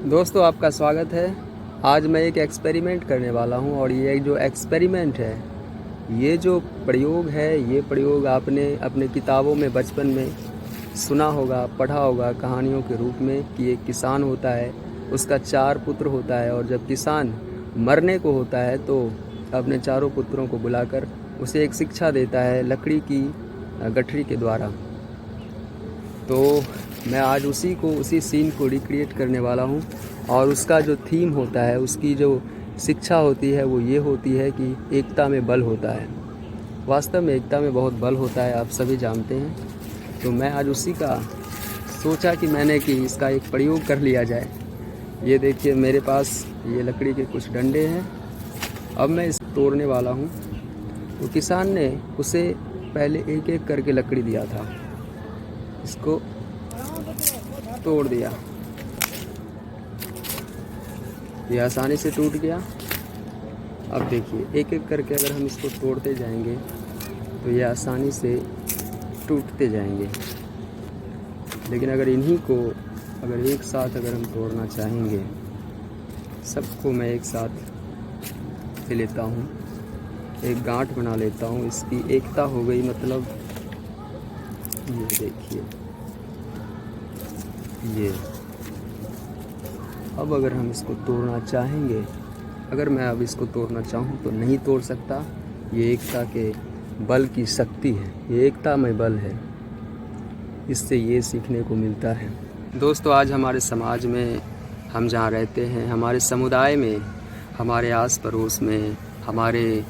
दोस्तों आपका स्वागत है। आज मैं एक एक्सपेरिमेंट करने वाला हूं और ये जो एक्सपेरिमेंट है, ये जो प्रयोग है, ये प्रयोग आपने अपने किताबों में बचपन में सुना होगा, पढ़ा होगा कहानियों के रूप में कि एक किसान होता है, उसका 4 पुत्र होता है और जब किसान मरने को होता है तो अपने चारों पुत्रों को बुलाकर उसे एक शिक्षा देता है लकड़ी की गठरी के द्वारा। तो मैं आज उसी सीन को रिक्रिएट करने वाला हूँ और उसका जो थीम होता है, उसकी जो शिक्षा होती है वो ये होती है कि एकता में बल होता है। वास्तव में एकता में बहुत बल होता है, आप सभी जानते हैं। तो मैं आज उसी का सोचा कि इसका एक प्रयोग कर लिया जाए। ये देखिए मेरे पास ये लकड़ी के कुछ डंडे हैं। अब मैं इसे तोड़ने वाला हूँ। तो किसान ने उसे पहले एक एक करके लकड़ी दिया था, इसको तोड़ दिया, ये आसानी से टूट गया। अब देखिए एक एक करके अगर हम इसको तोड़ते जाएंगे तो ये आसानी से टूटते जाएंगे। लेकिन अगर इन्हीं को एक साथ हम तोड़ना चाहेंगे, सबको मैं एक साथ ले लेता हूँ, एक गांठ बना लेता हूँ, इसकी एकता हो गई। मतलब ये देखिए, ये अब अगर हम इसको तोड़ना चाहेंगे, अगर मैं अब इसको तोड़ना चाहूँ तो नहीं तोड़ सकता। ये एकता के बल की शक्ति है, ये एकता में बल है। इससे ये सीखने को मिलता है। दोस्तों आज हमारे समाज में, हम जहाँ रहते हैं, हमारे समुदाय में, हमारे आस पड़ोस में, हमारे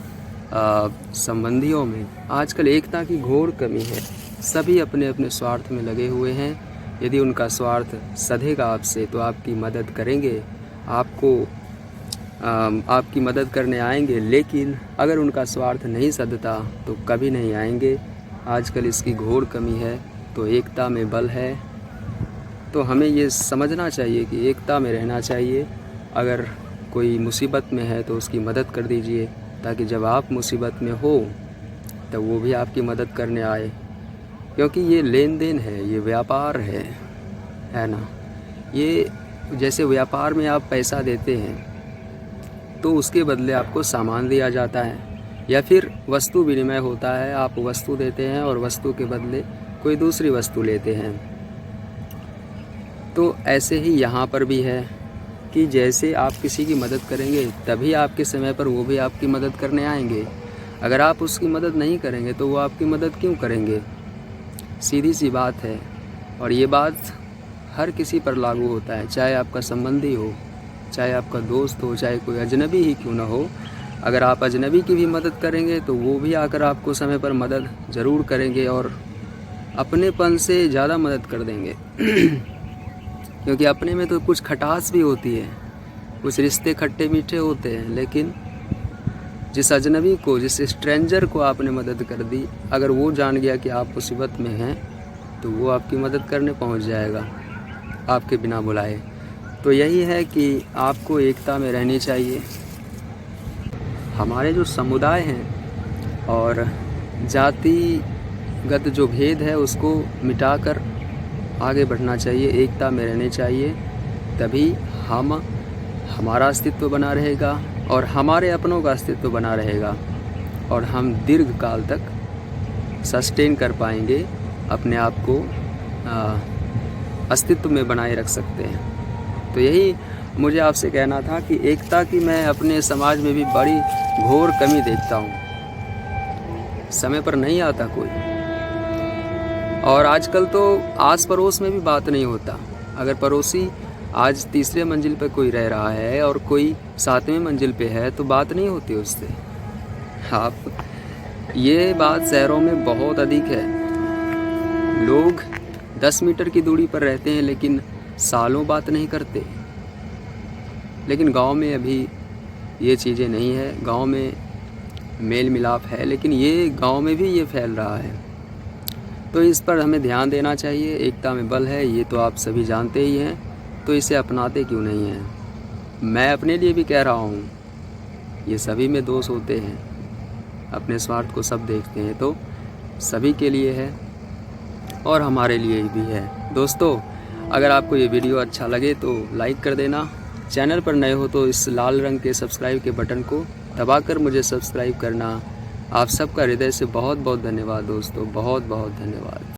संबंधियों में आजकल एकता की घोर कमी है। सभी अपने अपने स्वार्थ में लगे हुए हैं। यदि उनका स्वार्थ सधेगा आपसे तो आपकी मदद करेंगे, आपकी मदद करने आएंगे। लेकिन अगर उनका स्वार्थ नहीं सधता तो कभी नहीं आएंगे। आजकल इसकी घोर कमी है। तो एकता में बल है। तो हमें ये समझना चाहिए कि एकता में रहना चाहिए। अगर कोई मुसीबत में है तो उसकी मदद कर दीजिए, ताकि जब आप मुसीबत में हो तब वो भी आपकी मदद करने आए। क्योंकि ये लेन देन है, ये व्यापार है ना। ये जैसे व्यापार में आप पैसा देते हैं तो उसके बदले आपको सामान दिया जाता है, या फिर वस्तु विनिमय होता है। आप वस्तु देते हैं और वस्तु के बदले कोई दूसरी वस्तु लेते हैं। तो ऐसे ही यहाँ पर भी है कि जैसे आप किसी की मदद करेंगे तभी आपके समय पर वो भी आपकी मदद करने आएंगे। अगर आप उसकी मदद नहीं करेंगे तो वो आपकी मदद क्यों करेंगे? सीधी सी बात है। और ये बात हर किसी पर लागू होता है, चाहे आपका संबंधी हो, चाहे आपका दोस्त हो, चाहे कोई अजनबी ही क्यों ना हो। अगर आप अजनबी की भी मदद करेंगे तो वो भी आकर आपको समय पर मदद ज़रूर करेंगे और अपनेपन से ज़्यादा मदद कर देंगे। क्योंकि अपने में तो कुछ खटास भी होती है, कुछ रिश्ते खट्टे मीठे होते हैं। लेकिन जिस अजनबी को, जिस स्ट्रेंजर को आपने मदद कर दी, अगर वो जान गया कि आप मुसीबत में हैं तो वो आपकी मदद करने पहुंच जाएगा आपके बिना बुलाए। तो यही है कि आपको एकता में रहनी चाहिए। हमारे जो समुदाय हैं और जातिगत जो भेद है उसको मिटाकर आगे बढ़ना चाहिए, एकता में रहने चाहिए। तभी हमारा अस्तित्व बना रहेगा और हमारे अपनों का अस्तित्व बना रहेगा और हम दीर्घ काल तक सस्टेन कर पाएंगे, अपने आप को अस्तित्व में बनाए रख सकते हैं। तो यही मुझे आपसे कहना था कि एकता की मैं अपने समाज में भी बड़ी घोर कमी देखता हूँ। समय पर नहीं आता कोई, और आजकल तो आस पड़ोस में भी बात नहीं होता। अगर पड़ोसी आज तीसरे मंजिल पर कोई रह रहा है और कोई 7वें मंजिल पे है तो बात नहीं होती उससे। ये बात शहरों में बहुत अधिक है। लोग 10 मीटर की दूरी पर रहते हैं लेकिन सालों बात नहीं करते। लेकिन गांव में अभी ये चीज़ें नहीं है। गांव में मेल मिलाप है, लेकिन ये गांव में भी ये फैल रहा है। तो इस पर हमें ध्यान देना चाहिए। एकता में बल है, ये तो आप सभी जानते ही हैं। तो इसे अपनाते क्यों नहीं हैं? मैं अपने लिए भी कह रहा हूँ, ये सभी में दोष होते हैं। अपने स्वार्थ को सब देखते हैं, तो सभी के लिए है और हमारे लिए भी है। दोस्तों अगर आपको ये वीडियो अच्छा लगे तो लाइक कर देना। चैनल पर नए हो तो इस लाल रंग के सब्सक्राइब के बटन को दबाकर मुझे सब्सक्राइब करना। आप सबका हृदय से बहुत बहुत धन्यवाद दोस्तों, बहुत बहुत धन्यवाद।